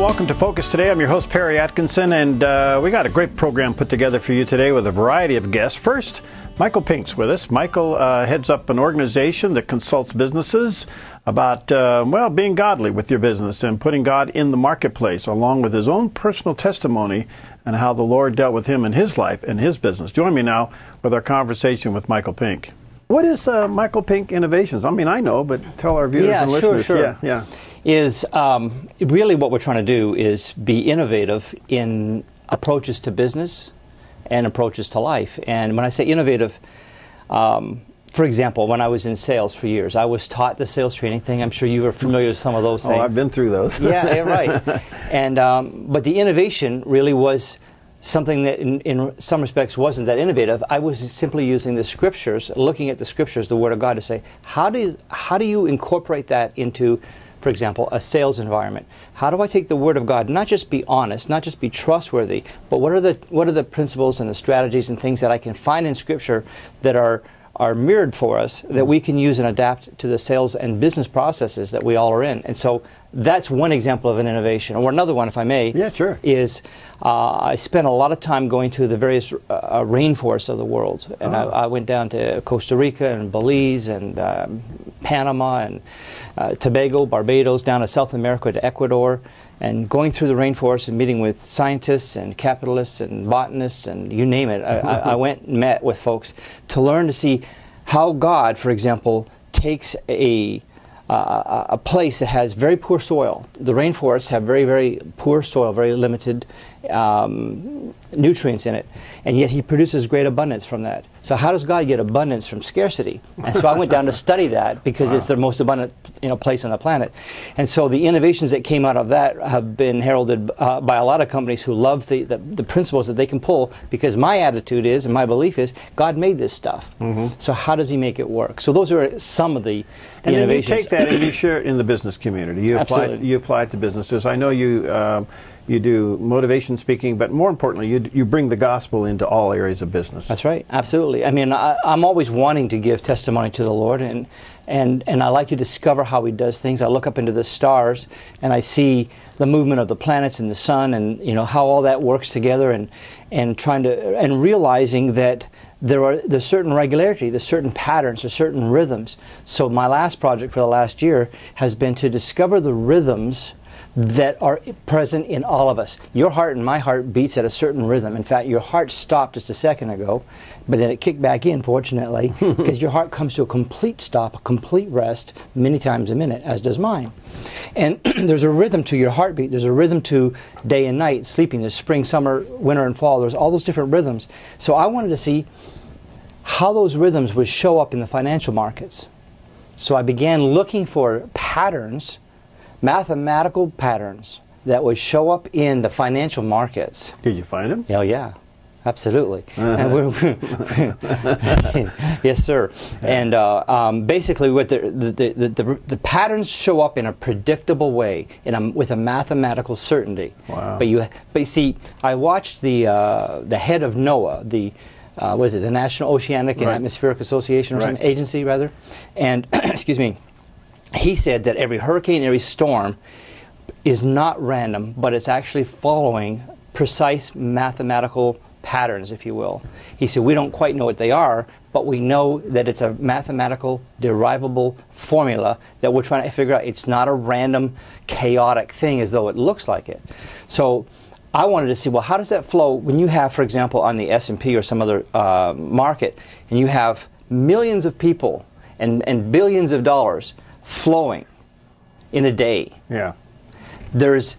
welcome to Focus Today. I'm your host, Perry Atkinson, and we got a great program put together for you today with a variety of guests. First, Michael Pink's with us. Michael heads up an organization that consults businesses about, being godly with your business and putting God in the marketplace, along with his own personal testimony and how the Lord dealt with him in his life and his business. Join me now with our conversation with Michael Pink. What is Michael Pink Innovations? I mean, I know, but tell our viewers and listeners. Sure. Yeah. Is really what we're trying to do is be innovative in approaches to business and approaches to life. And when I say innovative, for example, when I was in sales for years, I was taught the sales training thing. I'm sure you are familiar with some of those things. Oh, I've been through those. Yeah, right. And but the innovation really was something that in some respects wasn't that innovative. I was simply using the scriptures, looking at the scriptures, the Word of God, to say, how do you incorporate that into, for example, a sales environment? How do I take the Word of God, not just be honest, not just be trustworthy, but what are the principles and the strategies and things that I can find in Scripture that are mirrored for us that we can use and adapt to the sales and business processes that we all are in? And so that's one example of an innovation. Or another one, if I may, yeah, sure, is I spent a lot of time going to the various rainforests of the world. And I went down to Costa Rica and Belize and Panama and Tobago, Barbados, down to South America to Ecuador, and going through the rainforest and meeting with scientists and capitalists and botanists and you name it. I went and met with folks to learn to see how God, for example, takes a place that has very poor soil. The rainforests have very, very poor soil, very limited nutrients in it, and yet he produces great abundance from that. So how does God get abundance from scarcity? And so I went down to study that because it's the most abundant place on the planet. And so the innovations that came out of that have been heralded by a lot of companies who love the principles that they can pull, because my attitude is, and my belief is, God made this stuff. So how does he make it work? So those are some of the innovations. And you take that and you share it in the business community. You apply it to businesses. I know you do motivation speaking, but more importantly, you bring the gospel into all areas of business. That's right, absolutely. I mean, I'm always wanting to give testimony to the Lord, and I like to discover how he does things. I look up into the stars, and I see the movement of the planets and the sun, and how all that works together, and realizing that there's certain regularity, there's certain patterns, there's certain rhythms. So my last project for the last year has been to discover the rhythms that are present in all of us. Your heart and my heart beats at a certain rhythm. In fact, your heart stopped just a second ago, but then it kicked back in, fortunately, because your heart comes to a complete stop, a complete rest, many times a minute, as does mine. And there's a rhythm to your heartbeat. There's a rhythm to day and night, sleeping. There's spring, summer, winter, and fall. There's all those different rhythms. So I wanted to see how those rhythms would show up in the financial markets. So I began looking for patterns, mathematical patterns that would show up in the financial markets. Did you find them? Oh yeah, absolutely. And yes, sir. And basically, what the patterns show up in a predictable way, with a mathematical certainty. Wow. But you see, I watched the head of NOAA, the National Oceanic and Atmospheric Association, or some agency rather, and excuse me. He said that every hurricane, every storm is not random, but it's actually following precise mathematical patterns, if you will. He said we don't quite know what they are, but we know that it's a mathematical, derivable formula that we're trying to figure out. It's not a random, chaotic thing as though it looks like it. So I wanted to see, well, how does that flow when you have, for example, on the S&P or some other market, and you have millions of people and billions of dollars flowing in a day. Yeah. There's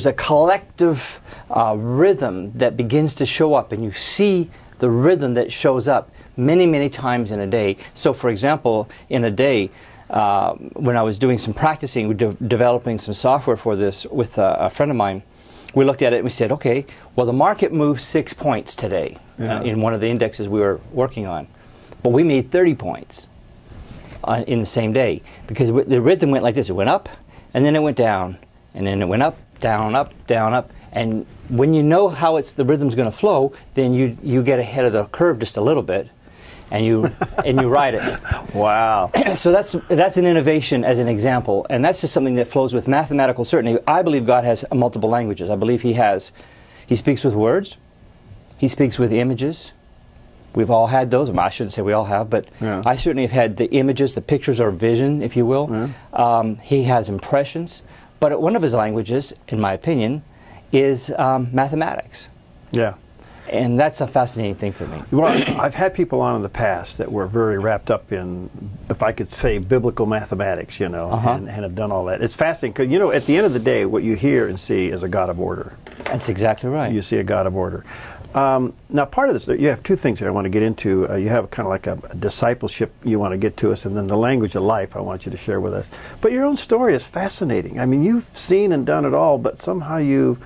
a collective rhythm that begins to show up, and you see the rhythm that shows up many, many times in a day. So, for example, in a day, when I was doing some practicing, developing some software for this with a friend of mine, we looked at it and we said, okay, well, the market moved 6 points today in one of the indexes we were working on, but we made 30 points. In the same day, because the rhythm went like this. It went up, and then it went down, and then it went up, down, up, down, up. And when you know how the rhythm's going to flow, then you get ahead of the curve just a little bit. and you write it. Wow. So that's an innovation as an example, and that's just something that flows with mathematical certainty. I believe God has multiple languages. I believe He speaks with words, He speaks with images. We've all had those. I shouldn't say we all have, but yeah. I certainly have had the images, the pictures, or vision, if you will. Yeah. He has impressions, but one of His languages, in my opinion, is mathematics. Yeah. And that's a fascinating thing for me. Well, I've had people on in the past that were very wrapped up in, if I could say, biblical mathematics, you know, and have done all that. It's fascinating because, you know, at the end of the day, what you hear and see is a God of order. That's exactly right. You see a God of order. Now, part of this, you have two things that I want to get into. You have kind of like a discipleship you want to get to us, and then the language of life I want you to share with us. But your own story is fascinating. I mean, you've seen and done it all, but somehow you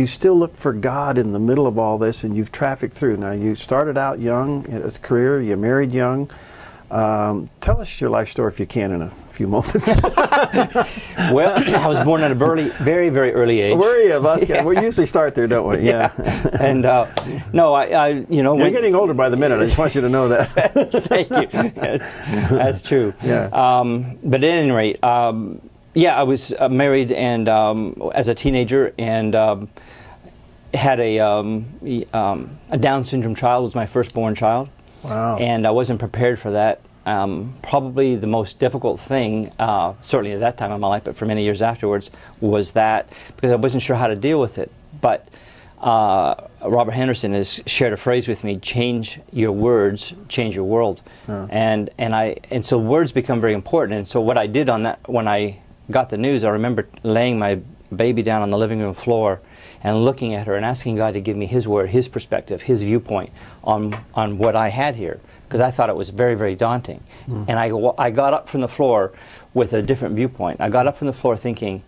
still look for God in the middle of all this, and you've trafficked through. Now, you started out young in a career, you married young. Tell us your life story if you can in a few moments. Well, I was born at a very, very early age. Were you? Yeah. We usually start there, don't we? Yeah. And no, you know, you're getting older by the minute. I just want you to know that. Thank you. That's true. Yeah. But at any rate, yeah, I was married and as a teenager, and had a Down syndrome child. Was my firstborn child. Wow. And I wasn't prepared for that. Probably the most difficult thing, certainly at that time in my life, but for many years afterwards, was that, because I wasn't sure how to deal with it. But Robert Henderson has shared a phrase with me: change your words, change your world. Yeah. And so words become very important. And so what I did on that, when I got the news, I remember laying my baby down on the living room floor and looking at her and asking God to give me His word, His perspective, His viewpoint on what I had here, because I thought it was very, very daunting. And I got up from the floor with a different viewpoint. I got up from the floor thinking,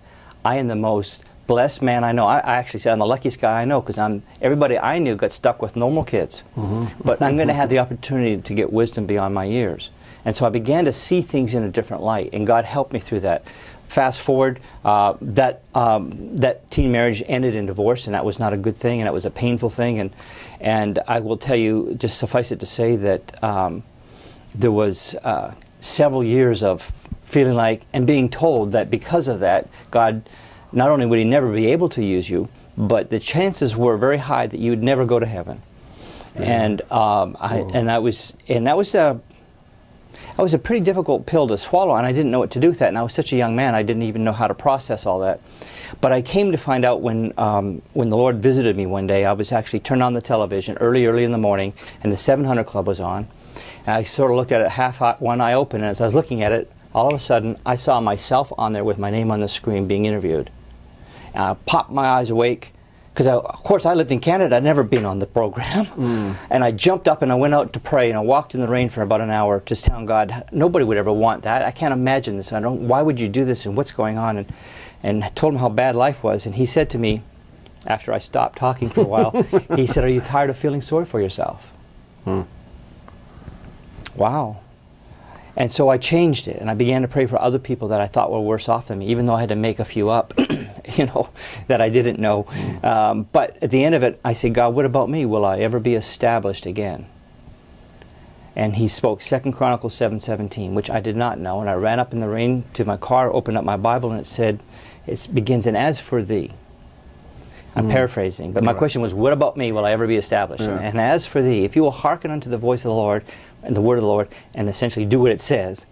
I am the most blessed man I know. I actually said I'm the luckiest guy I know, because everybody I knew got stuck with normal kids. But I'm going to have the opportunity to get wisdom beyond my years. And so I began to see things in a different light, and God helped me through that. Fast forward, that teen marriage ended in divorce, and that was not a good thing, and it was a painful thing. And I will tell you, just suffice it to say that there was several years of feeling like, and being told that because of that, God, not only would He never be able to use you, but the chances were very high that you would never go to heaven. And that was a pretty difficult pill to swallow, and I didn't know what to do with that. And I was such a young man, I didn't even know how to process all that. But I came to find out when the Lord visited me one day. I was actually turned on the television early in the morning, and the 700 Club was on. And I sort of looked at it one eye open, and as I was looking at it, all of a sudden I saw myself on there with my name on the screen being interviewed. And I popped my eyes awake, because of course I lived in Canada. I'd never been on the program. And I jumped up and I went out to pray, and I walked in the rain for about an hour just telling God, nobody would ever want that. I can't imagine this. Why would you do this, and what's going on? And I told Him how bad life was, and He said to me, after I stopped talking for a while, He said, are you tired of feeling sorry for yourself? Wow. And so I changed it, and I began to pray for other people that I thought were worse off than me, even though I had to make a few up, you know, that I didn't know. But at the end of it, I said, God, what about me? Will I ever be established again? And He spoke 2 Chronicles 7:17, which I did not know. And I ran up in the rain to my car, opened up my Bible, and it said, it begins, and as for thee. I'm paraphrasing, but my question was, what about me? Will I ever be established? Yeah. And as for thee, if you will hearken unto the voice of the Lord, and the word of the Lord, and essentially do what it says,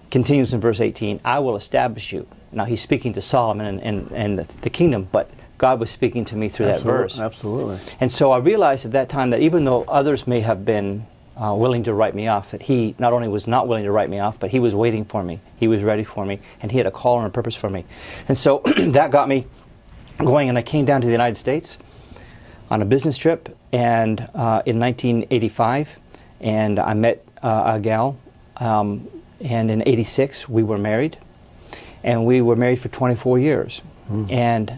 continues in verse 18, I will establish you. Now He's speaking to Solomon and the kingdom, but God was speaking to me through that verse. Absolutely. And so I realized at that time that even though others may have been willing to write me off, that He not only was not willing to write me off, but He was waiting for me. He was ready for me, and He had a call and a purpose for me. And so that got me going, and I came down to the United States on a business trip, and in 1985, and I met a gal, and in '86 we were married, and we were married for 24 years. And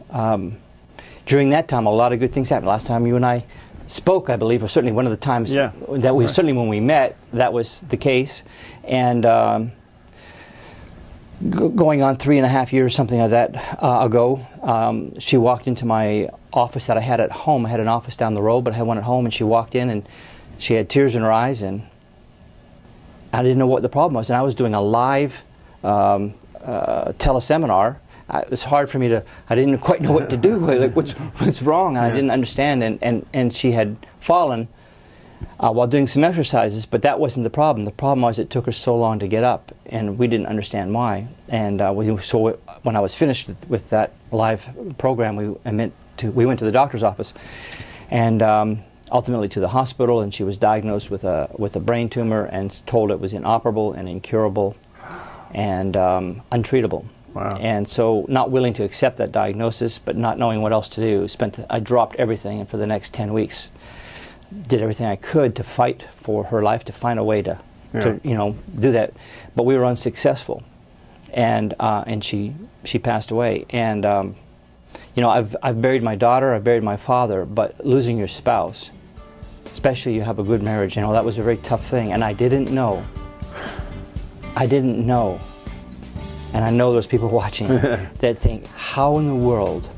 during that time, a lot of good things happened. Last time you and I spoke, I believe, or certainly one of the times that we certainly when we met, that was the case. And going on 3.5 years, something like that ago, she walked into my office that I had at home. I had an office down the road, but I had one at home, and she walked in, and she had tears in her eyes, and I didn't know what the problem was, and I was doing a live teleseminar. It was hard for me to, I didn't quite know what to do, like what's wrong, and I didn't understand, and she had fallen while doing some exercises, but that wasn't the problem. The problem was it took her so long to get up, and we didn't understand why. And so when I was finished with that live program, we went to the doctor's office, and ultimately to the hospital, and she was diagnosed with a brain tumor and told it was inoperable and incurable and untreatable. Wow. And so, not willing to accept that diagnosis, but not knowing what else to do, I dropped everything, and for the next 10 weeks did everything I could to fight for her life, to find a way to do that. But we were unsuccessful, and she passed away. And I've buried my daughter, I've buried my father, but losing your spouse, especially you have a good marriage, that was a very tough thing. And I didn't know. And I know there's people watching that think, how in the world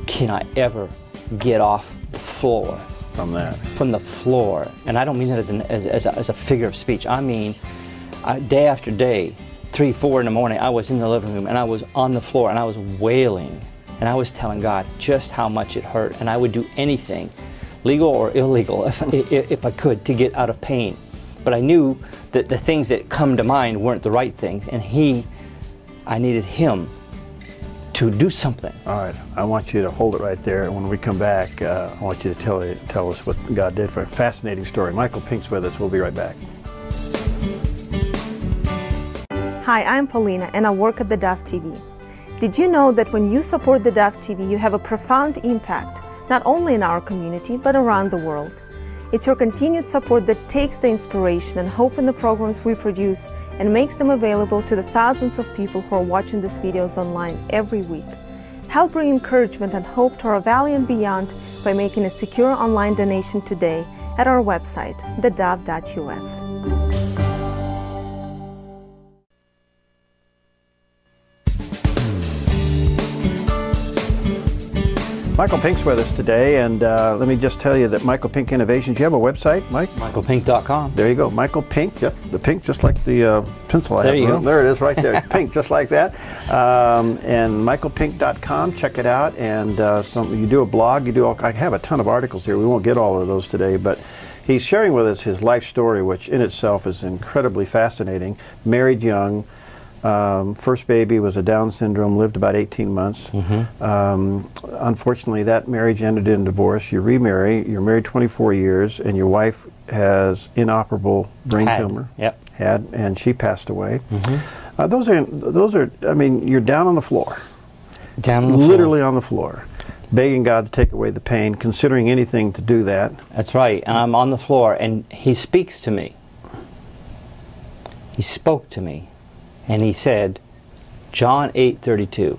can I ever get off the floor? From the floor. And I don't mean that as a figure of speech. I mean, day after day, 3, 4 in the morning, I was in the living room and I was on the floor and I was wailing. And I was telling God just how much it hurt. And I would do anything, legal or illegal, if I could, to get out of pain. But I knew that the things that come to mind weren't the right things. And I needed Him to do something. All right, I want you to hold it right there. And when we come back, I want you to tell us what God did for a fascinating story. Michael Pink's with us. We'll be right back. Hi, I'm Paulina, and I work at theDove TV. Did you know that when you support theDove TV, you have a profound impact, not only in our community, but around the world? It's your continued support that takes the inspiration and hope in the programs we produce and makes them available to the thousands of people who are watching these videos online every week. Help bring encouragement and hope to our valley and beyond by making a secure online donation today at our website, thedove.us. Michael Pink's with us today, and let me just tell you that Michael Pink Innovations, you have a website, Mike? MichaelPink.com. There you go, Michael Pink. Yep, the pink, just like the pencil I have. There you go. There it is, right there. Pink, just like that. And michaelpink.com. Check it out. And you do a blog. I have a ton of articles here. We won't get all of those today, but he's sharing with us his life story, which in itself is incredibly fascinating. Married young. First baby was a Down syndrome, lived about 18 months. Unfortunately, that marriage ended in divorce. You remarry, you're married 24 years, and your wife has inoperable brain tumor. Yep. And she passed away. Those are, I mean, you're down on the floor. Down on the floor. Literally on the floor, begging God to take away the pain, considering anything to do that. That's right, and I'm on the floor, and He speaks to me. He spoke to me. And He said, John 8:32.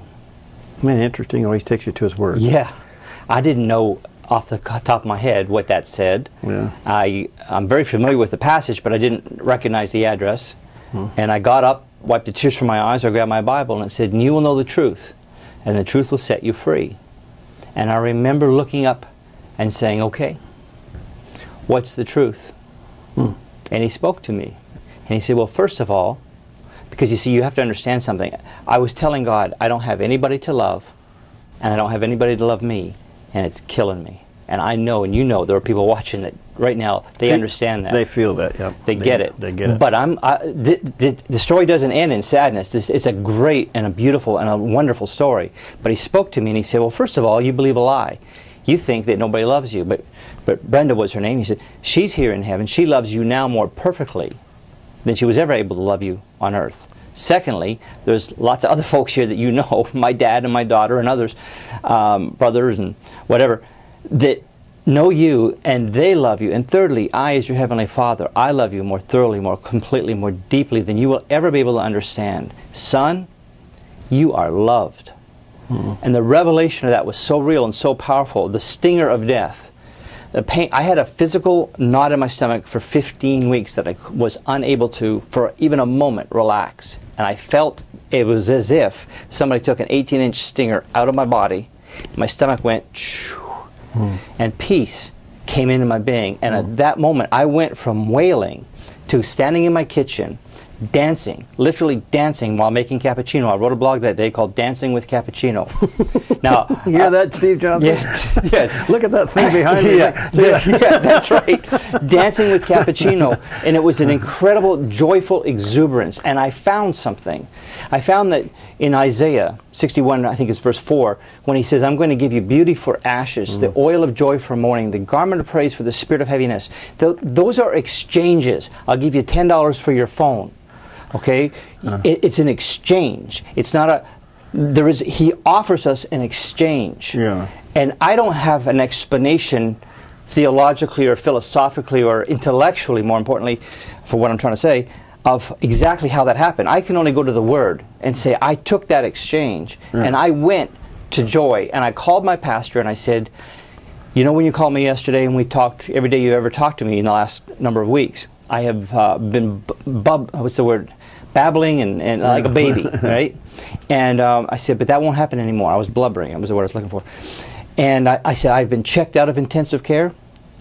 Man, interesting. Always takes you to His Word. Yeah. I didn't know off the top of my head what that said. Yeah. I'm very familiar with the passage, but I didn't recognize the address. And I got up, wiped the tears from my eyes, I grabbed my Bible, and it said, and you will know the truth, and the truth will set you free. And I remember looking up and saying, okay, what's the truth? And He spoke to me. And He said, well, first of all, because you see, you have to understand something. I was telling God, I don't have anybody to love, and I don't have anybody to love me, and it's killing me. And I know, and you know, there are people watching that right now, they understand that. They feel that, yeah. They get it. They get it. But the story doesn't end in sadness. It's a great and a beautiful and a wonderful story. But He spoke to me and He said, well, first of all, you believe a lie. You think that nobody loves you. But Brenda was her name. He said, she's here in heaven. She loves you now more perfectly than she was ever able to love you on earth. Secondly, there's lots of other folks here that you know, my dad and my daughter and others, brothers and whatever, that know you and they love you. And thirdly, I, as your Heavenly Father, I love you more thoroughly, more completely, more deeply than you will ever be able to understand. Son, you are loved. And the revelation of that was so real and so powerful. The stinger of death. The pain, I had a physical knot in my stomach for 15 weeks that I was unable to, for even a moment, relax. And I felt it was as if somebody took an 18-inch stinger out of my body. My stomach went, and peace came into my being. And at that moment, I went from wailing to standing in my kitchen, dancing, literally dancing while making cappuccino. I wrote a blog that day called Dancing with Cappuccino. Now, you hear that, Steve Johnson? Yeah. Look at that thing behind me. Yeah, that's right. Dancing with Cappuccino. And it was an incredible, joyful exuberance. And I found something. I found that in Isaiah 61, I think it's verse 4, when he says, I'm going to give you beauty for ashes, the oil of joy for mourning, the garment of praise for the spirit of heaviness. Those are exchanges. I'll give you $10 for your phone. Okay? It's an exchange. It's not a... he offers us an exchange. Yeah. And I don't have an explanation theologically or philosophically or intellectually, more importantly, for what I'm trying to say, of exactly how that happened. I can only go to the Word and say, I took that exchange, and I went to Joy, and I called my pastor, and I said, you know, when you called me yesterday and we talked every day you ever talked to me in the last number of weeks, I have been, babbling and like a baby, right? And I said, but that won't happen anymore. I was blubbering. That was the word I was looking for. And I said, I've been checked out of intensive care.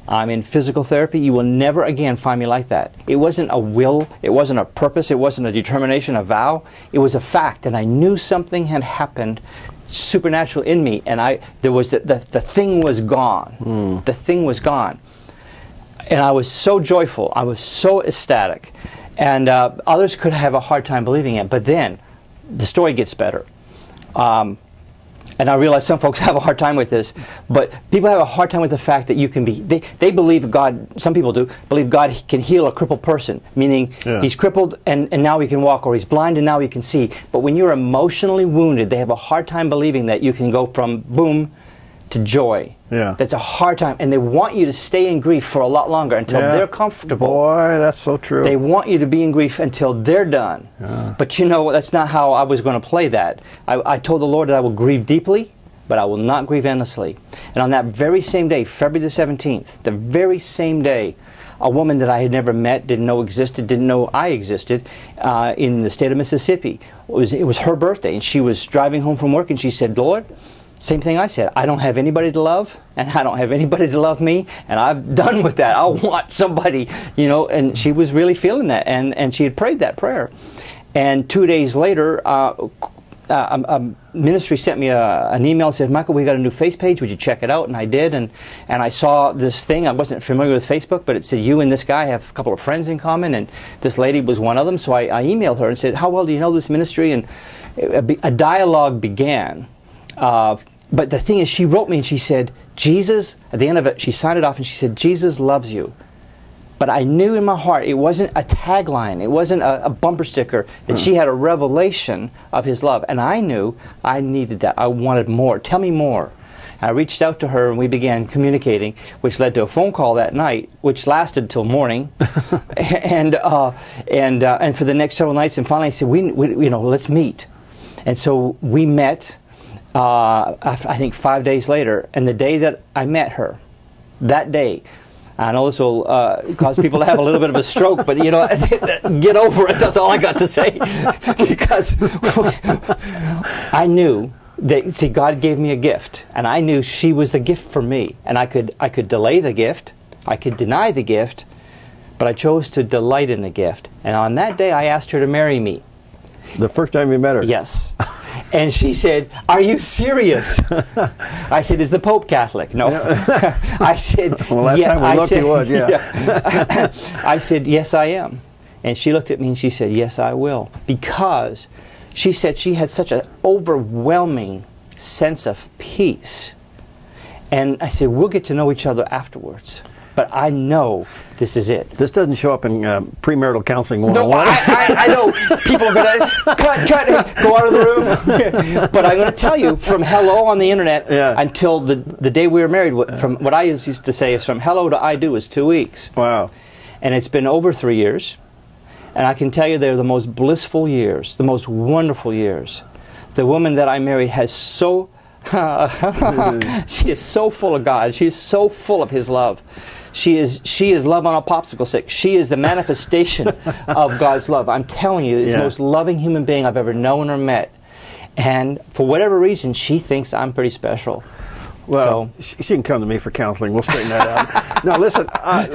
I'm in physical therapy. You will never again find me like that. It wasn't a will. It wasn't a purpose. It wasn't a determination, a vow. It was a fact. And I knew something had happened supernatural in me. And the thing was gone. The thing was gone. And I was so joyful. I was so ecstatic. And others could have a hard time believing it. But then the story gets better. And I realize some folks have a hard time with this, but people have a hard time with the fact that you can be, they believe God, some people do, believe God can heal a crippled person, meaning he's crippled and now he can walk, or he's blind and now he can see. But when you're emotionally wounded, they have a hard time believing that you can go from boom to joy. Yeah. That's a hard time, and they want you to stay in grief for a lot longer until they're comfortable. Boy, that's so true. They want you to be in grief until they're done. But you know, that's not how I was going to play that. I told the Lord that I will grieve deeply, but I will not grieve endlessly. And on that very same day, February the 17th, the very same day, a woman that I had never met, didn't know existed, didn't know I existed, in the state of Mississippi. It was her birthday, and she was driving home from work, and she said, Lord, same thing I said, I don't have anybody to love, and I don't have anybody to love me, and I'm done with that. I want somebody, you know, and she was really feeling that, and she had prayed that prayer. And 2 days later, ministry sent me an email and said, Michael, we got a new face page, would you check it out? And I did, and I saw this thing. I wasn't familiar with Facebook, but it said, you and this guy have a couple of friends in common, and this lady was one of them. So I emailed her and said, how well do you know this ministry? And a dialogue began. But the thing is, she wrote me and she said, Jesus, at the end of it, she signed it off and she said, Jesus loves you. But I knew in my heart, it wasn't a tagline, it wasn't a bumper sticker, that she had a revelation of His love. And I knew I needed that. I wanted more. Tell me more. And I reached out to her and we began communicating, which led to a phone call that night, which lasted till morning, and for the next several nights. And finally I said, you know, let's meet. And so we met. I think 5 days later, and the day that I met her, that day, I know this will cause people to have a little bit of a stroke, but you know, get over it, that's all I got to say. Because I knew that, see, God gave me a gift, and I knew she was the gift for me. And I could delay the gift, I could deny the gift, but I chose to delight in the gift. And on that day, I asked her to marry me. The first time you met her? Yes. And she said, are you serious? I said, is the Pope Catholic? No. I said, well, last time we looked, he was, yeah. I said, yes, I am. And she looked at me and she said, yes, I will. Because she said she had such an overwhelming sense of peace. And I said, we'll get to know each other afterwards. But I know this is it. This doesn't show up in premarital counseling 101. No, I know. People are going to cut, go out of the room. But I'm going to tell you, from hello on the internet until the day we were married, from what I used to say is from hello to I do is 2 weeks. Wow. And it's been over 3 years. And I can tell you they're the most blissful years, the most wonderful years. The woman that I married has so... she is so full of God. She is so full of His love. She is love on a popsicle stick. She is the manifestation of God's love. I'm telling you, it's the most loving human being I've ever known or met. And for whatever reason, she thinks I'm pretty special. Well, she can come to me for counseling. We'll straighten that out. Now, listen.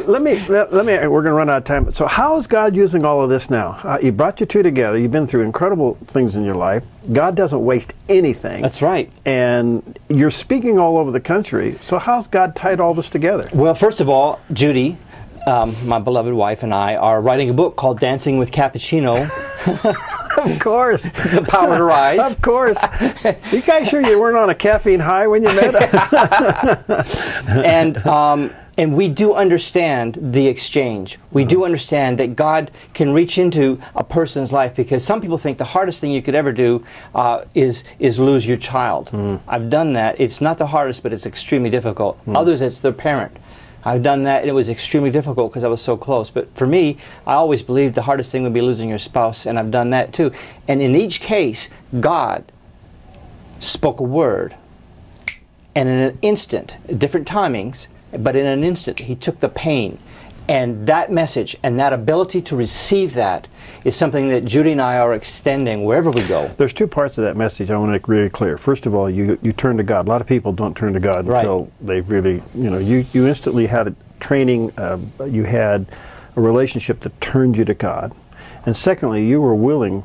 Let me. We're going to run out of time. So, how is God using all of this now? He brought you two together. You've been through incredible things in your life. God doesn't waste anything. That's right. And you're speaking all over the country. So, how's God tied all this together? Well, first of all, Judy, my beloved wife, and I are writing a book called Dancing with Cappuccino. Of course. The Power to Rise. Of course. You guys sure you weren't on a caffeine high when you met? And we do understand the exchange. We do understand that God can reach into a person's life, because some people think the hardest thing you could ever do is lose your child. I've done that. It's not the hardest, but it's extremely difficult. Others, it's their parent. I've done that, and it was extremely difficult because I was so close. But for me, I always believed the hardest thing would be losing your spouse, and I've done that too. And in each case, God spoke a word, and in an instant, different timings, but in an instant, He took the pain. And that message and that ability to receive that is something that Judy and I are extending wherever we go. There's two parts of that message I want to make really clear. First of all, you turn to God. A lot of people don't turn to God until they really, you instantly had a training, you had a relationship that turned you to God. And secondly, you were willing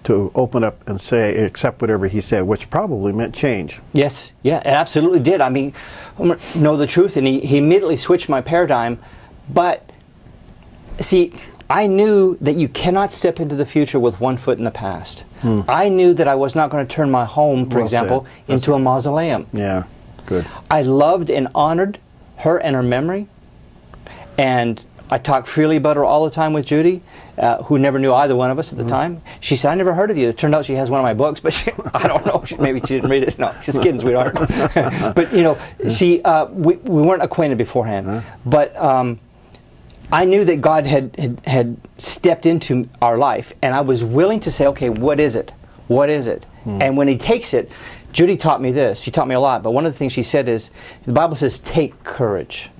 to open up and say, accept whatever He said, which probably meant change. Yes, yeah, it absolutely did. I mean, know the truth, and he immediately switched my paradigm. But, see, I knew that you cannot step into the future with one foot in the past. I knew that I was not going to turn my home, for example, into a mausoleum. Yeah, good. I loved and honored her and her memory. And I talked freely about her all the time with Judy, who never knew either one of us at the time. She said, I never heard of you. It turned out she has one of my books, but I don't know. Maybe she didn't read it. No, she's kidding, sweetheart. But, we weren't acquainted beforehand. But I knew that God had stepped into our life, and I was willing to say, okay, what is it? What is it? And when He takes it, Judy taught me this. She taught me a lot, but one of the things she said is, the Bible says, take courage.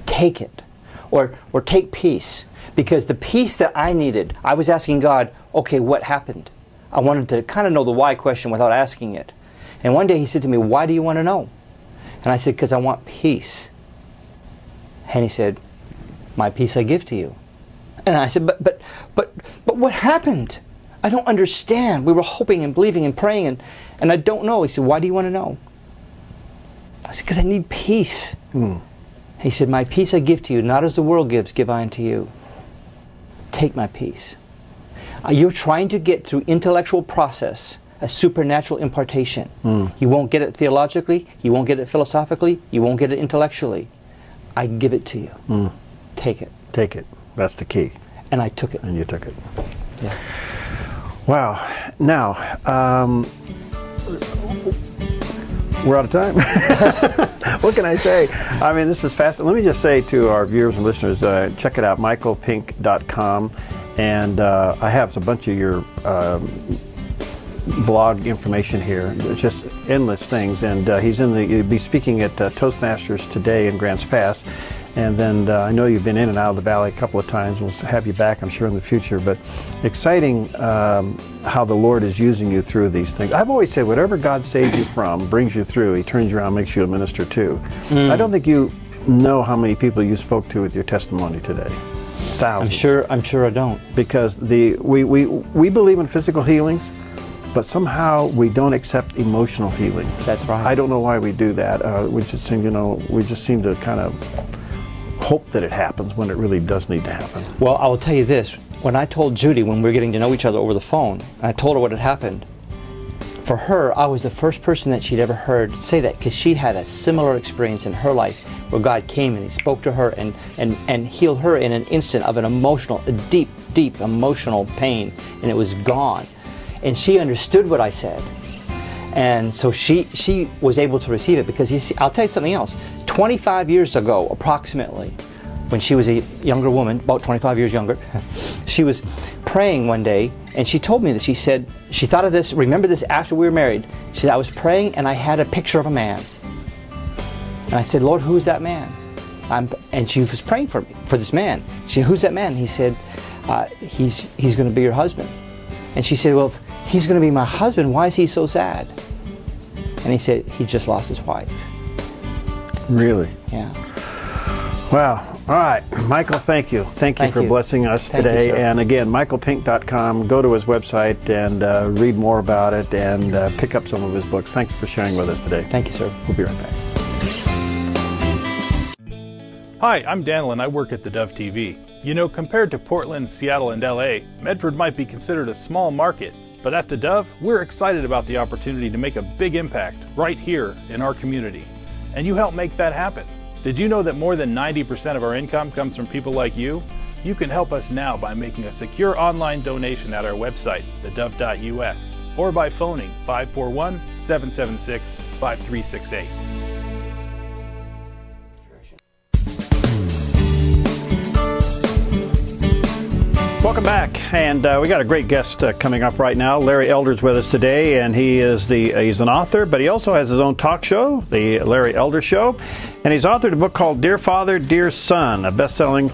Take it. Or take peace. Because the peace that I needed, I was asking God, okay, what happened? I wanted to kind of know the why question without asking it. And one day He said to me, why do you want to know? And I said, because I want peace. And He said, my peace I give to you. And I said, but what happened? I don't understand. We were hoping and believing and praying, and I don't know. He said, why do you want to know? I said, because I need peace. He said, my peace I give to you, not as the world gives, give I unto you. Take my peace. You're trying to get through intellectual process a supernatural impartation. You won't get it theologically, you won't get it philosophically, you won't get it intellectually. I give it to you. Take it. Take it. That's the key. And I took it. And you took it. Yeah. Wow. Now, we're out of time. What can I say? I mean, this is fascinating. Let me just say to our viewers and listeners, check it out, michaelpink.com. And I have a bunch of your blog information here. It's just endless things. And he'll be speaking at Toastmasters today in Grants Pass. And then I know you've been in and out of the Valley a couple of times. We'll have you back, I'm sure, in the future. But exciting how the Lord is using you through these things. I've always said, whatever God saves you from, brings you through, He turns you around, makes you a minister too. I don't think you know how many people you spoke to with your testimony today. Thousands. I'm sure I don't. Because we believe in physical healings, but somehow we don't accept emotional healing. That's right. I don't know why we do that. We just seem to kind of hope that it happens when it really does need to happen. Well, I will tell you this. When I told Judy, when we were getting to know each other over the phone, I told her what had happened. For her, I was the first person that she'd ever heard say that, because she had a similar experience in her life where God came and He spoke to her and healed her in an instant of a deep, deep emotional pain, and it was gone. And she understood what I said. And so she was able to receive it, because you see, I'll tell you something else. 25 years ago, approximately, when she was a younger woman, about 25 years younger, she was praying one day, and she told me that she said, she thought of this, remember this after we were married. She said, I was praying and I had a picture of a man. And I said, Lord, who's that man? And she was praying for me, for this man. She said, who's that man? He said, he's going to be your husband. And she said, well, if he's going to be my husband, why is he so sad? And he said he just lost his wife. Really? Yeah. Wow. All right. Michael, thank you. Thank you for blessing us today. And again, michaelpink.com. Go to his website and read more about it and pick up some of his books. Thank you for sharing with us today. Thank you, sir. We'll be right back. Hi, I'm Daniel and I work at theDove TV. You know, compared to Portland, Seattle, and LA, Medford might be considered a small market, but at theDove, we're excited about the opportunity to make a big impact right here in our community. And you help make that happen. Did you know that more than 90% of our income comes from people like you? You can help us now by making a secure online donation at our website, thedove.us, or by phoning 541-776-5368. Welcome back, and we got a great guest coming up right now. Larry Elder's with us today, and he's an author, but he also has his own talk show, the Larry Elder Show, and he's authored a book called Dear Father, Dear Son, a best-selling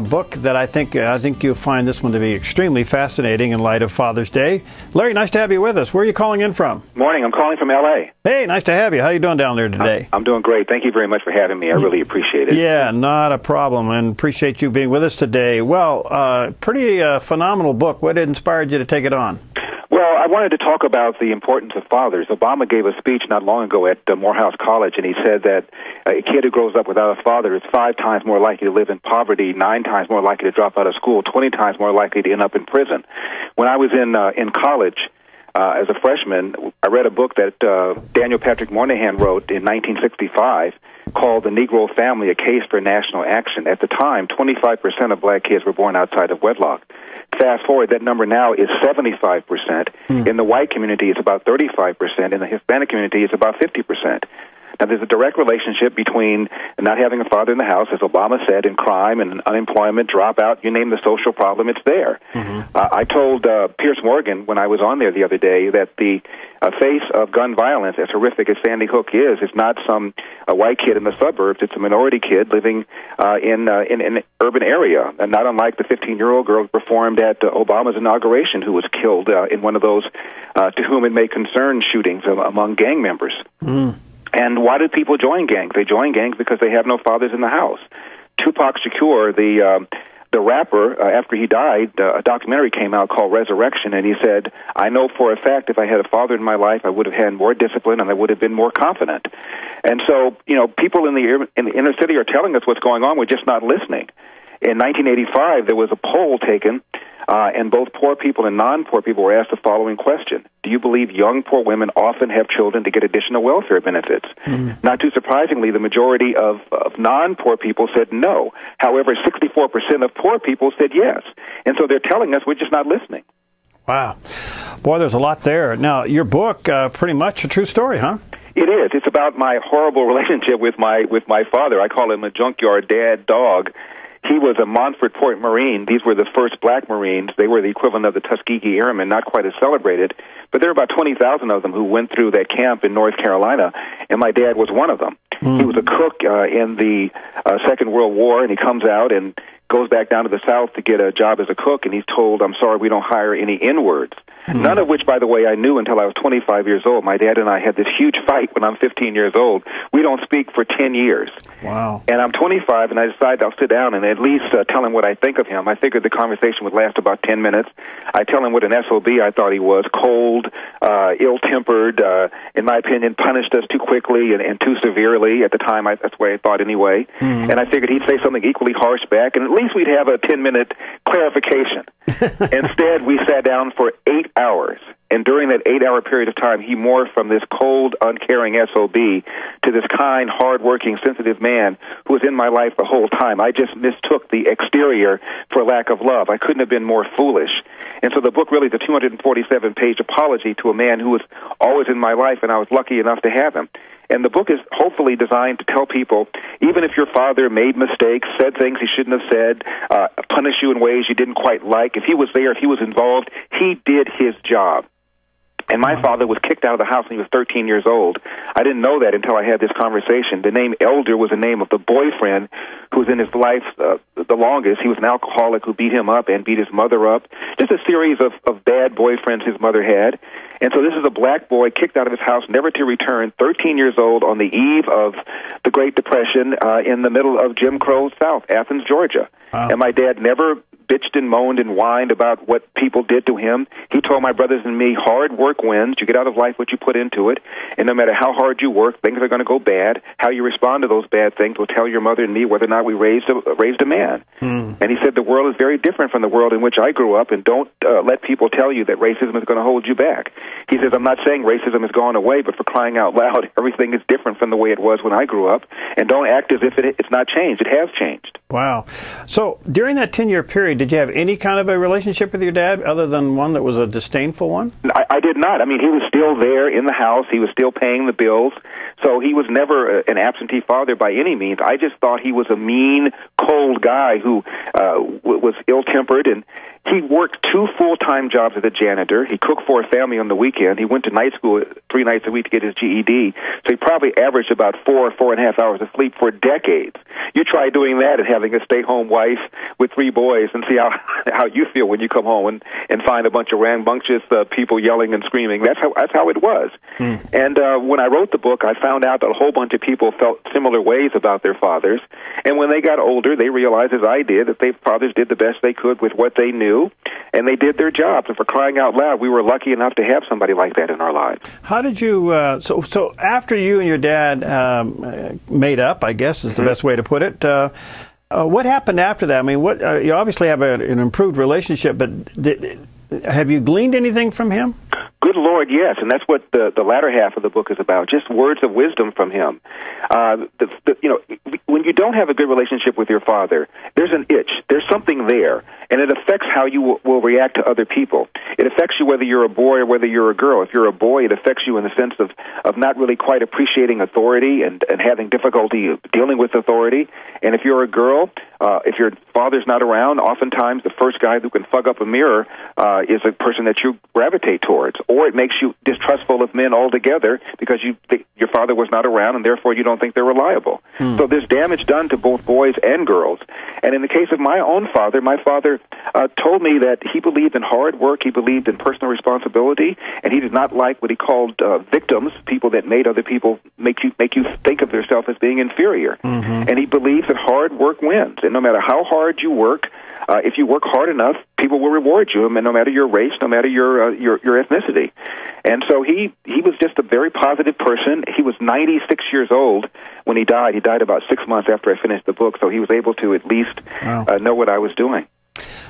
book that I think you'll find this one to be extremely fascinating in light of Father's Day. Larry, nice to have you with us. Where are you calling in from? Morning. I'm calling from L.A. Hey, nice to have you. How are you doing down there today? I'm doing great. Thank you very much for having me. I really appreciate it. Yeah, not a problem, and appreciate you being with us today. Well, pretty phenomenal book. What inspired you to take it on? Well, I wanted to talk about the importance of fathers. Obama gave a speech not long ago at Morehouse College, and he said that a kid who grows up without a father is 5 times more likely to live in poverty, 9 times more likely to drop out of school, 20 times more likely to end up in prison. When I was in college, as a freshman, I read a book that Daniel Patrick Moynihan wrote in 1965 called The Negro Family, A Case for National Action. At the time, 25% of black kids were born outside of wedlock. Fast forward, that number now is 75%. In the white community, it's about 35%. In the Hispanic community, it's about 50%. Now, there's a direct relationship between not having a father in the house, as Obama said, and crime and unemployment, dropout, you name the social problem, it's there. I told Pierce Morgan when I was on there the other day that the face of gun violence, as horrific as Sandy Hook is not some white kid in the suburbs. It's a minority kid living in an urban area, and not unlike the 15-year-old girl who performed at Obama's inauguration who was killed in one of those to whom it may concern shootings among gang members. And why do people join gangs? They join gangs because they have no fathers in the house. Tupac Shakur, the rapper, after he died, a documentary came out called Resurrection, and he said, I know for a fact if I had a father in my life, I would have had more discipline and I would have been more confident. And so, you know, people in the inner city are telling us what's going on. We're just not listening. In 1985, there was a poll taken, and both poor people and non-poor people were asked the following question. Do you believe young poor women often have children to get additional welfare benefits? Not too surprisingly, the majority of non-poor people said no. However, 64% of poor people said yes. And so they're telling us we're just not listening. Wow. Boy, there's a lot there. Now, your book, pretty much a true story, huh? It is. It's about my horrible relationship with my father. I call him a junkyard dad dog. He was a Montford Point Marine. These were the first black Marines. They were the equivalent of the Tuskegee Airmen, not quite as celebrated. But there were about 20,000 of them who went through that camp in North Carolina, and my dad was one of them. He was a cook in the Second World War, and he comes out and goes back down to the South to get a job as a cook, and he's told, I'm sorry, we don't hire any N-words. None of which, by the way, I knew until I was 25 years old. My dad and I had this huge fight when I'm 15 years old. We don't speak for 10 years. Wow. And I'm 25, and I decided I'll sit down and at least tell him what I think of him. I figured the conversation would last about 10 minutes. I tell him what an SOB I thought he was, cold, ill-tempered, in my opinion, punished us too quickly and too severely. At the time, that's the way I thought anyway. And I figured he'd say something equally harsh back, and at least we'd have a 10-minute clarification. Instead, we sat down for 8 hours. And during that 8-hour period of time, he morphed from this cold, uncaring SOB to this kind, hard-working, sensitive man who was in my life the whole time. I just mistook the exterior for lack of love. I couldn't have been more foolish. And so the book really is a 247-page apology to a man who was always in my life, and I was lucky enough to have him. And the book is hopefully designed to tell people, even if your father made mistakes, said things he shouldn't have said, punished you in ways you didn't quite like, if he was there, if he was involved, he did his job. And my father was kicked out of the house when he was 13 years old. I didn't know that until I had this conversation. The name Elder was the name of the boyfriend who was in his life the longest. He was an alcoholic who beat him up and beat his mother up. Just a series of bad boyfriends his mother had. And so this is a black boy kicked out of his house, never to return, 13 years old, on the eve of the Great Depression in the middle of Jim Crow's South, Athens, Georgia. Wow. And my dad never bitched and moaned and whined about what people did to him. He told my brothers and me, hard work wins. You get out of life what you put into it. And no matter how hard you work, things are going to go bad. How you respond to those bad things will tell your mother and me whether or not we raised a man. And he said the world is very different from the world in which I grew up, and don't let people tell you that racism is going to hold you back. He says, I'm not saying racism has gone away, but for crying out loud, everything is different from the way it was when I grew up. And don't act as if it's not changed. It has changed. Wow. So during that 10-year period, did you have any kind of a relationship with your dad other than one that was a disdainful one? I did not. I mean, he was still there in the house. He was still paying the bills. So he was never an absentee father by any means. I just thought he was a mean, cold guy who was ill-tempered, and he worked 2 full-time jobs as a janitor. He cooked for a family on the weekend. He went to night school 3 nights a week to get his GED. So he probably averaged about 4.5 hours of sleep for decades. You try doing that and having a stay-home wife with 3 boys and see how you feel when you come home and find a bunch of rambunctious people yelling and screaming. That's how it was. And when I wrote the book, I found out that a whole bunch of people felt similar ways about their fathers. And when they got older, they realized, as I did, that their fathers did the best they could with what they knew, and they did their jobs. And for crying out loud, we were lucky enough to have somebody like that in our lives. How did you, so after you and your dad made up, I guess is the best way to put it, what happened after that? I mean, you obviously have an improved relationship, but have you gleaned anything from him? Good Lord, yes, and that's what the latter half of the book is about, just words of wisdom from him. When you don't have a good relationship with your father, there's an itch. There's something there, and it affects how you will react to other people. It affects you whether you're a boy or whether you're a girl. If you're a boy, it affects you in the sense of not really quite appreciating authority and having difficulty dealing with authority. And if you're a girl, if your father's not around, oftentimes the first guy who can fug up a mirror is a person that you gravitate towards. Or it makes you distrustful of men altogether because your father was not around, and therefore you don't think they're reliable. So there's damage done to both boys and girls. And in the case of my own father, my father told me that he believed in hard work, he believed in personal responsibility, and he did not like what he called victims, people that made other people make you think of yourself as being inferior. And he believes that hard work wins, and no matter how hard you work, if you work hard enough, people will reward you, and no matter your race, no matter your ethnicity. And so he was just a very positive person. He was 96 years old when he died. He died about 6 months after I finished the book, so he was able to at least know what I was doing.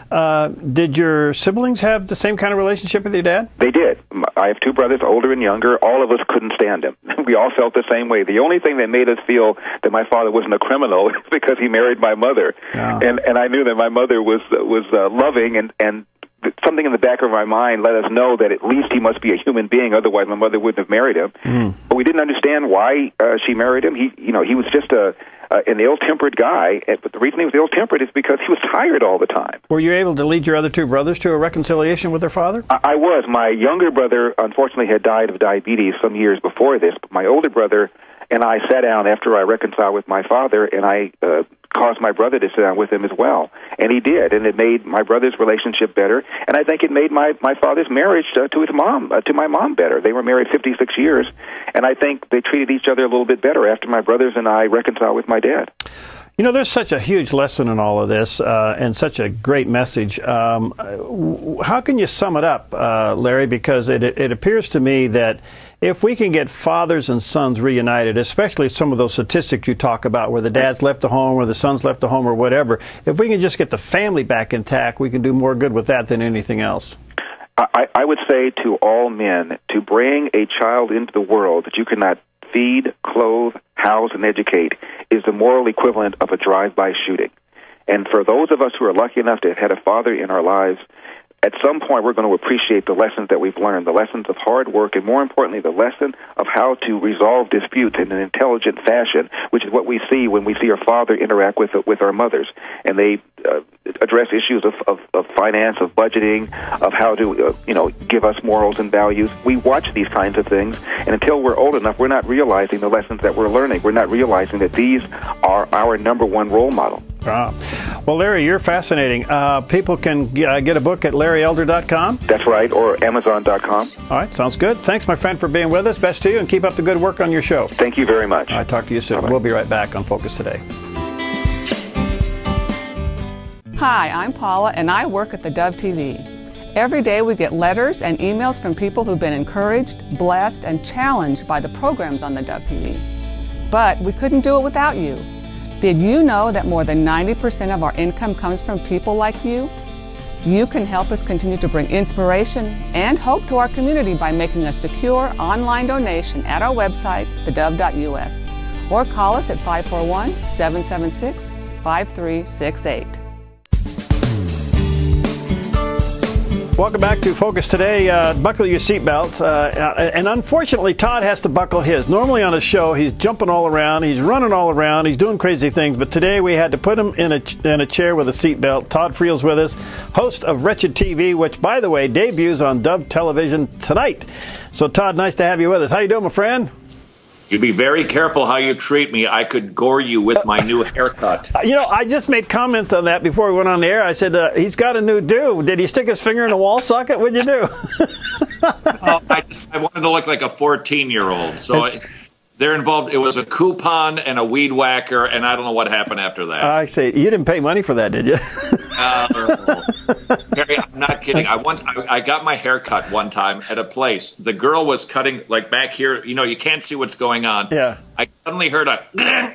Did your siblings have the same kind of relationship with your dad? They did. I have 2 brothers, older and younger. All of us couldn't stand him. We all felt the same way. The only thing that made us feel that my father wasn't a criminal is because he married my mother. And I knew that my mother was loving, and something in the back of my mind let us know that at least he must be a human being, otherwise my mother wouldn't have married him. But we didn't understand why she married him. He was just an ill-tempered guy, but the reason he was ill-tempered is because he was tired all the time. Were you able to lead your other 2 brothers to a reconciliation with their father? I was. My younger brother, unfortunately, had died of diabetes some years before this, but my older brother and I sat down after I reconciled with my father, and I caused my brother to sit down with him as well. And he did, and it made my brother's relationship better, and I think it made my father's marriage to his mom, to my mom, better. They were married 56 years, and I think they treated each other a little bit better after my brothers and I reconciled with my dad. You know, there's such a huge lesson in all of this, and such a great message. How can you sum it up, Larry? Because it appears to me that if we can get fathers and sons reunited, especially some of those statistics you talk about where the dad's left the home or the son's left the home or whatever, if we can just get the family back intact, we can do more good with that than anything else. I would say to all men, to bring a child into the world that you cannot feed, clothe, house, and educate is the moral equivalent of a drive-by shooting. And for those of us who are lucky enough to have had a father in our lives, at some point we're going to appreciate the lessons that we've learned, the lessons of hard work, and more importantly, the lesson of how to resolve disputes in an intelligent fashion, which is what we see when we see our father interact with our mothers. And they address issues of finance, of budgeting, of how to give us morals and values. We watch these kinds of things, and until we're old enough, we're not realizing the lessons that we're learning. We're not realizing that these are our #1 role model. Well, Larry, you're fascinating. People can get a book at larryelder.com. That's right, or amazon.com. All right, sounds good. Thanks, my friend, for being with us. Best to you, and keep up the good work on your show. Thank you very much. All right, talk to you soon. Bye-bye. We'll be right back on Focus Today. Hi, I'm Paula, and I work at theDove TV. Every day we get letters and emails from people who've been encouraged, blessed, and challenged by the programs on theDove TV. But we couldn't do it without you. Did you know that more than 90% of our income comes from people like you? You can help us continue to bring inspiration and hope to our community by making a secure online donation at our website, thedove.us, or call us at 541-776-5368. Welcome back to Focus Today. Buckle your seatbelt. And unfortunately, Todd has to buckle his. Normally on his show, he's jumping all around, he's running all around, he's doing crazy things. But today we had to put him in a chair with a seatbelt. Todd Friel's with us, host of Wretched TV, which, by the way, debuts on Dove Television tonight. So, Todd, nice to have you with us. How you doing, my friend? You be very careful how you treat me. I could gore you with my new haircut. You know, I just made comments on that before we went on the air. I said, he's got a new do. Did he stick his finger in a wall socket? What'd you do? I wanted to look like a 14-year-old. So they're involved. It was a coupon and a weed whacker, and I don't know what happened after that. I say, you didn't pay money for that, did you? Harry, I'm not kidding. I got my hair cut one time at a place. The girl was cutting, like back here. You know, you can't see what's going on. Yeah. I suddenly heard a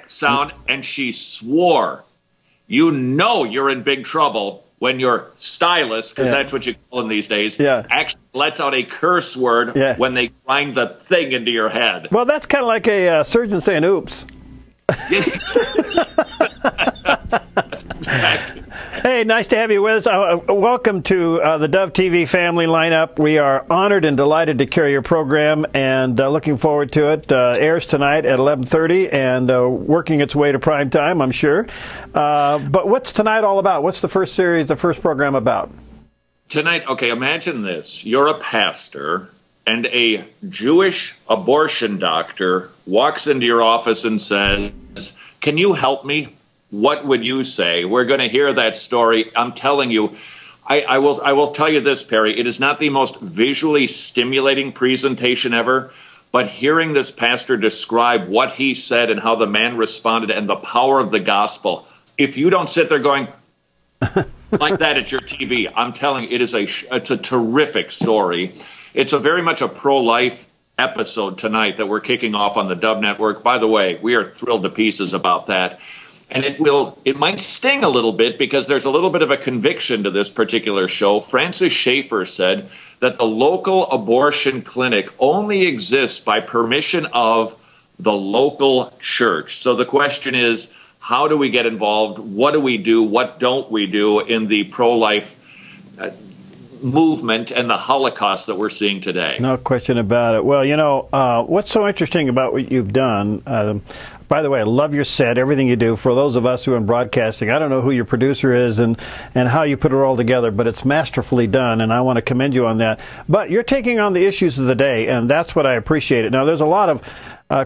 sound, and she swore. You know you're in big trouble when your stylist, because that's what you call them these days, actually lets out a curse word when they grind the thing into your head. Well, that's kind of like a surgeon saying, oops. Exactly. Hey, nice to have you with us. Welcome to the Dove TV family lineup. We are honored and delighted to carry your program, and looking forward to it. Airs tonight at 11:30 and working its way to prime time, I'm sure. But what's tonight all about? What's the first series, the first program about? Tonight, okay, imagine this. You're a pastor, and a Jewish abortion doctor walks into your office and says, "Can you help me?" What would you say? We're going to hear that story. I'm telling you, I will tell you this, Perry. It is not the most visually stimulating presentation ever, but hearing this pastor describe what he said and how the man responded and the power of the gospel, if you don't sit there going like that at your TV, I'm telling you, it's a terrific story. It's very much a pro-life episode tonight that we're kicking off on the Dove Network. By the way, we are thrilled to pieces about that. And it might sting a little bit because there's a little bit of a conviction to this particular show. Francis Schaeffer said that the local abortion clinic only exists by permission of the local church. So the question is, how do we get involved? What do we do? What don't we do in the pro-life movement and the Holocaust that we're seeing today? No question about it. Well, you know, what's so interesting about what you've done, by the way, I love your set, everything you do. For those of us who are in broadcasting, I don't know who your producer is and how you put it all together, but it's masterfully done, and I want to commend you on that. But you're taking on the issues of the day, and that's what I appreciate. Now, there's a lot of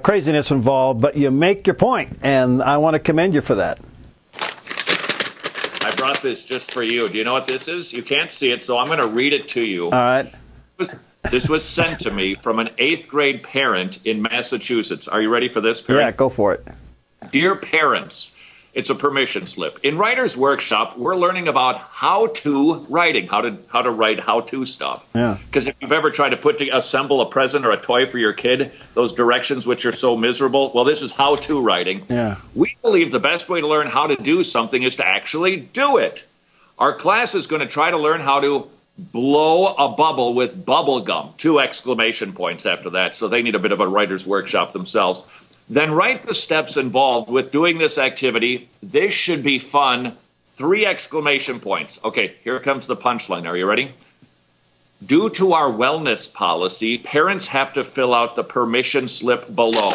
craziness involved, but you make your point, and I want to commend you for that. I brought this just for you. Do you know what this is? You can't see it, so I'm going to read it to you. All right. This was sent to me from an 8th grade parent in Massachusetts. Are you ready for this, Perry? Yeah, go for it. Dear parents, it's a permission slip. In Writer's Workshop, we're learning about how-to writing, how to write how-to stuff. Yeah. Because if you've ever tried to assemble a present or a toy for your kid, those directions which are so miserable, well, this is how-to writing. Yeah. We believe the best way to learn how to do something is to actually do it. Our class is going to try to learn how to blow a bubble with bubble gum. 2 exclamation points after that, so they need a bit of a writer's workshop themselves. Then write the steps involved with doing this activity. This should be fun. 3 exclamation points. Okay, here comes the punchline. Are you ready? Due to our wellness policy, parents have to fill out the permission slip below.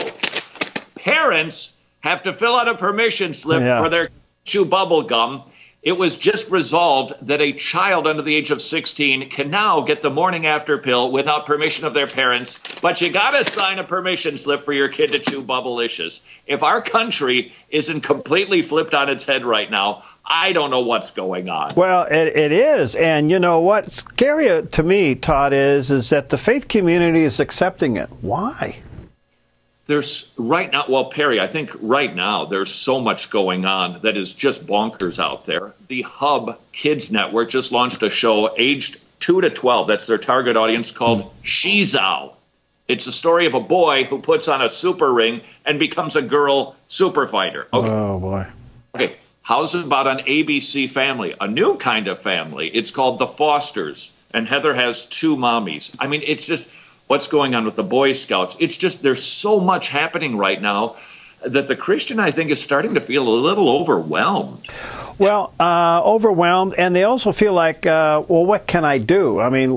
Parents have to fill out a permission slip for their chew bubble gum. It was just resolved that a child under the age of 16 can now get the morning after pill without permission of their parents, but you gotta sign a permission slip for your kid to chew Bubblicious. If our country isn't completely flipped on its head right now, I don't know what's going on. Well, it is. And you know what's scary to me, Todd, is that the faith community is accepting it. Why? There's right now, well, Perry, I think right now there's so much going on that is just bonkers out there. The Hub Kids Network just launched a show aged 2 to 12. That's their target audience, called Shizao. It's the story of a boy who puts on a super ring and becomes a girl super fighter. Okay. Oh, boy. Okay. How's it about an ABC Family? A new kind of family. It's called The Fosters. And Heather has 2 mommies. I mean, it's just what's going on with the Boy Scouts. It's just there's so much happening right now that the Christian, I think, is starting to feel a little overwhelmed. Well, overwhelmed. And they also feel like, well, what can I do? I mean,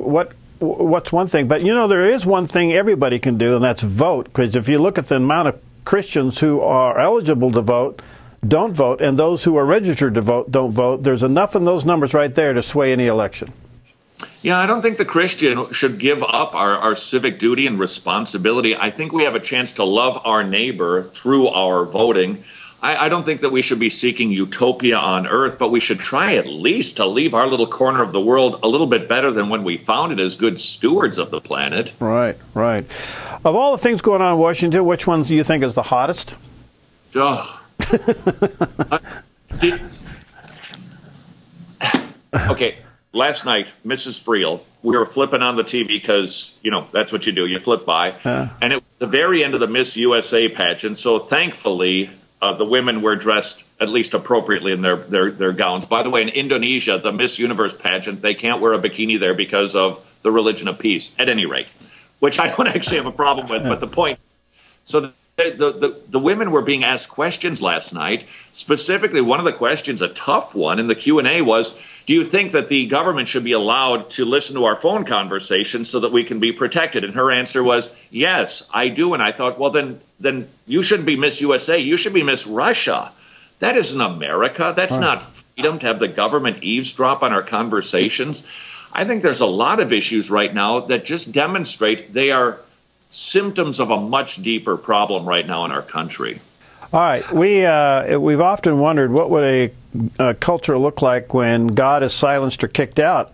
what's one thing? But, you know, there is one thing everybody can do, and that's vote. Because if you look at the amount of Christians who are eligible to vote, don't vote, and those who are registered to vote don't vote, there's enough in those numbers right there to sway any election. Yeah, I don't think the Christian should give up our civic duty and responsibility. I think we have a chance to love our neighbor through our voting. I don't think that we should be seeking utopia on earth, but we should try at least to leave our little corner of the world a little bit better than when we found it, as good stewards of the planet. Right, right. Of all the things going on in Washington, which ones do you think is the hottest? Oh. Okay, last night, Mrs. Friel, we were flipping on the TV because, you know, that's what you do. You flip by. And it was the very end of the Miss USA pageant, so thankfully the women were dressed at least appropriately in their gowns. By the way, in Indonesia, the Miss Universe pageant, they can't wear a bikini there because of the religion of peace, at any rate, which I don't actually have a problem with, but the point. So the women were being asked questions last night. Specifically, one of the questions, a tough one in the Q&A, was, do you think that the government should be allowed to listen to our phone conversations so that we can be protected? And her answer was, yes, I do. And I thought, well, then you shouldn't be Miss USA. You should be Miss Russia. That isn't America. That's not freedom to have the government eavesdrop on our conversations. I think there's a lot of issues right now that just demonstrate they are symptoms of a much deeper problem right now in our country. All right, we've often wondered what would a culture look like when God is silenced or kicked out.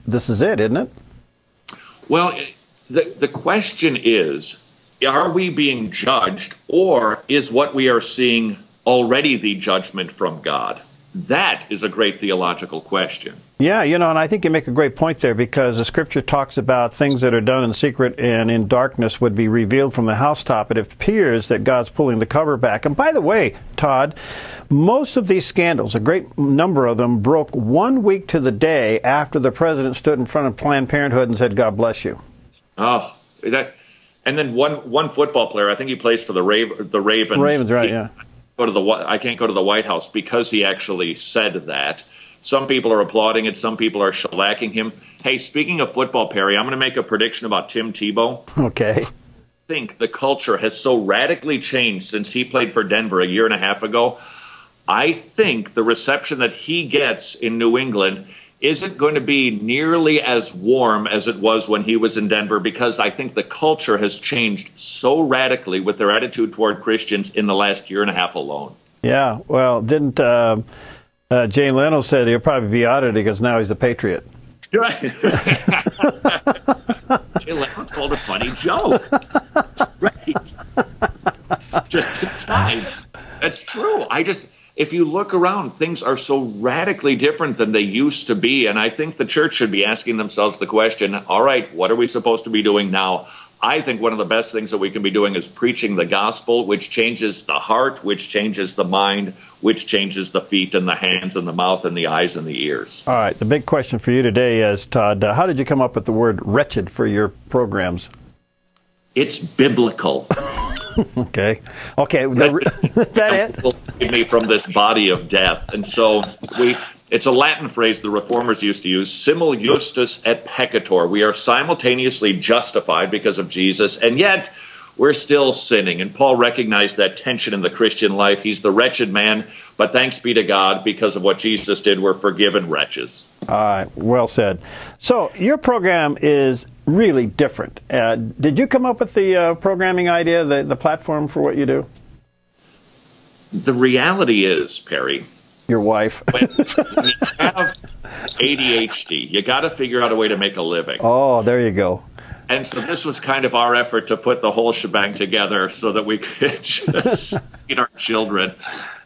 This is it, isn't it? Well, the question is, are we being judged, or is what we are seeing already the judgment from God? That is a great theological question. Yeah, you know, and I think you make a great point there, because the Scripture talks about things that are done in secret and in darkness would be revealed from the housetop. It appears that God's pulling the cover back. And by the way, Todd, most of these scandals, a great number of them, broke 1 week to the day after the president stood in front of Planned Parenthood and said, God bless you. Oh, and then one football player, I think he plays for the Ravens. Ravens, right, yeah. I can't go to the White House because he actually said that. Some people are applauding it. Some people are shellacking him. Hey, speaking of football, Perry, I'm going to make a prediction about Tim Tebow. Okay. I think the culture has so radically changed since he played for Denver a year and a half ago. I think the reception that he gets in New England isn't going to be nearly as warm as it was when he was in Denver, because I think the culture has changed so radically with their attitude toward Christians in the last year and a half alone. Yeah, well, didn't Jay Leno said he'll probably be audited because now he's a patriot. Right. Jay Leno told a funny joke. Right. Just in time. That's true. If you look around, things are so radically different than they used to be. And I think the church should be asking themselves the question, all right, what are we supposed to be doing now? I think one of the best things that we can be doing is preaching the gospel, which changes the heart, which changes the mind, which changes the feet and the hands and the mouth and the eyes and the ears. All right. The big question for you today is, Todd, how did you come up with the word wretched for your programs? It's biblical. Okay. That it? Will save me from this body of death. And so it's a Latin phrase the Reformers used to use, simul justus et peccator. We are simultaneously justified because of Jesus, and yet we're still sinning. And Paul recognized that tension in the Christian life. He's the wretched man, but thanks be to God, because of what Jesus did, we're forgiven wretches. All right, well said. So your program is really different. Did you come up with the programming idea, the platform for what you do? The reality is, Perry, Your wife. When you have ADHD, you got to figure out a way to make a living. Oh, there you go. And so this was kind of our effort to put the whole shebang together so that we could just feed our children.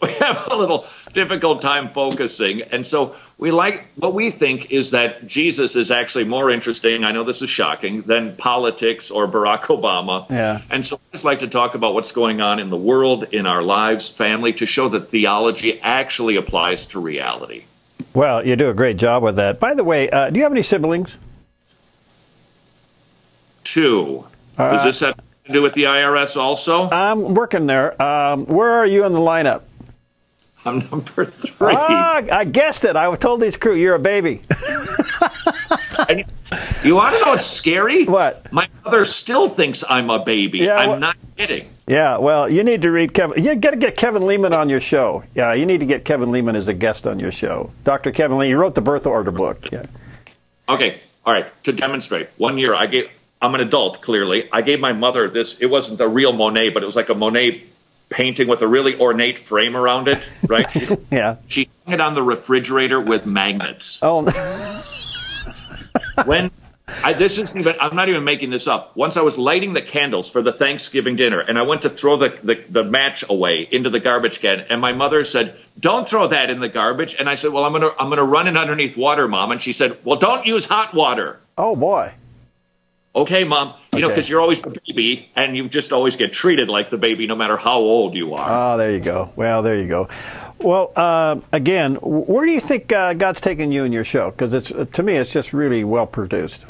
We have a little difficult time focusing. And so what we think is that Jesus is actually more interesting, I know this is shocking, than politics or Barack Obama. Yeah. And so I just like to talk about what's going on in the world, in our lives, family, to show that theology actually applies to reality. Well, you do a great job with that. By the way, do you have any siblings? 2. Does this have to do with the IRS also? I'm working there. Where are you in the lineup? I'm number 3. I guessed it. I told this crew you're a baby. And you want to know what's scary? What? My mother still thinks I'm a baby. Yeah, I'm not kidding. Yeah, well, you need to read Kevin. You got to get Kevin Lehman on your show. Yeah, you need to get Kevin Lehman as a guest on your show. Dr. Kevin Lehman, you wrote the birth order book. Yeah. Okay, all right. To demonstrate, 1 year I'm an adult, clearly. I gave my mother this. It wasn't a real Monet, but it was like a Monet painting with a really ornate frame around it, right? Yeah. She hung it on the refrigerator with magnets. Oh, I'm not even making this up. Once I was lighting the candles for the Thanksgiving dinner, and I went to throw the match away into the garbage can, and my mother said, "Don't throw that in the garbage." And I said, "Well, I'm gonna run it underneath water, Mom." And she said, "Well, don't use hot water." Oh boy. Okay, Mom. You know, because you're always the baby, and you just always get treated like the baby, no matter how old you are. Oh, there you go. Well, there you go. Well, again, where do you think God's taking you in your show? Because to me, it's just really well produced.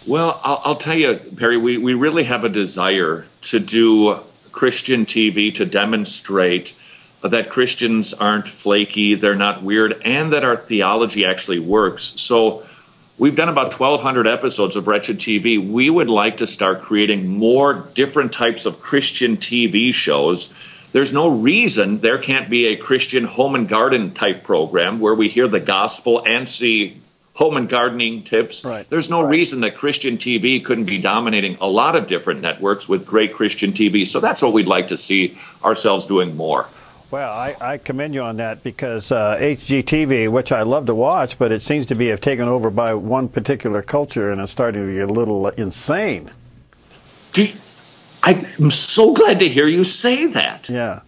Well, I'll tell you, Perry, we really have a desire to do Christian TV to demonstrate that Christians aren't flaky, they're not weird, and that our theology actually works. So we've done about 1,200 episodes of Wretched TV. We would like to start creating more different types of Christian TV shows. There's no reason there can't be a Christian home and garden type program where we hear the gospel and see home and gardening tips. Right. There's no reason that Christian TV couldn't be dominating a lot of different networks with great Christian TV. So that's what we'd like to see ourselves doing more. Well, I commend you on that because HGTV, which I love to watch, but it seems to be taken over by one particular culture and it's starting to get a little insane. I'm so glad to hear you say that. Yeah.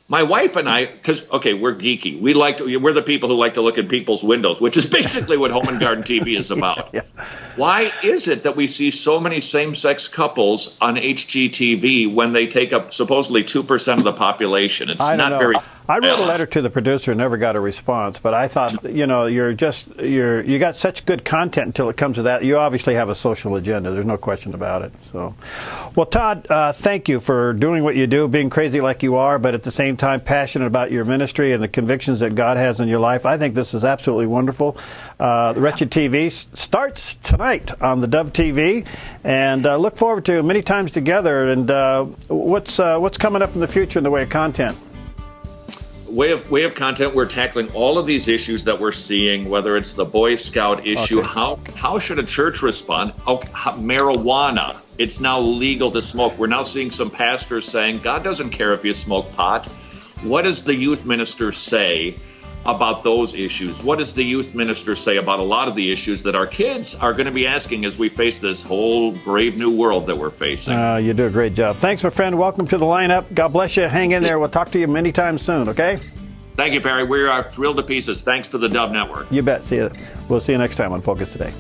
My wife and I, because, okay, we're geeky. We're the people who like to look at people's windows, which is basically what home and garden TV is about. Yeah. Why is it that we see so many same-sex couples on HGTV when they take up supposedly 2% of the population? It's not very... I wrote a letter to the producer and never got a response, but I thought, you know, you got such good content until it comes to that. You obviously have a social agenda. There's no question about it. So, well, Todd, thank you for doing what you do, being crazy like you are, but at the same time passionate about your ministry and the convictions that God has in your life. I think this is absolutely wonderful. The Wretched TV starts tonight on the Dove TV, and look forward to many times together. And what's coming up in the future in the way of content? Way of content, we're tackling all of these issues that we're seeing, whether it's the Boy Scout issue, how should a church respond? Marijuana, it's now legal to smoke. We're now seeing some pastors saying, God doesn't care if you smoke pot. What does the youth minister say about those issues? What does the youth minister say about a lot of the issues that our kids are going to be asking as we face this whole brave new world that we're facing? You do a great job. Thanks, my friend. Welcome to the lineup. God bless you. Hang in there. We'll talk to you many times soon, okay? Thank you, Perry. We are thrilled to pieces. Thanks to the Dove Network. You bet. See you. We'll see you next time on Focus Today.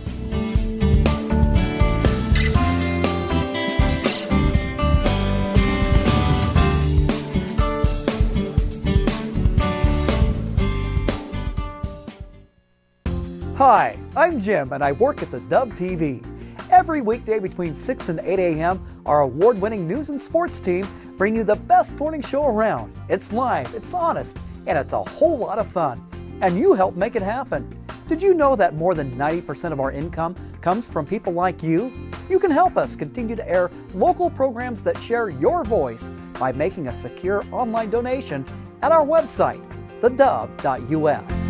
Hi, I'm Jim and I work at the Dove TV. Every weekday between 6 and 8 a.m., our award-winning news and sports team bring you the best morning show around. It's live, it's honest, and it's a whole lot of fun. And you help make it happen. Did you know that more than 90% of our income comes from people like you? You can help us continue to air local programs that share your voice by making a secure online donation at our website, thedove.us.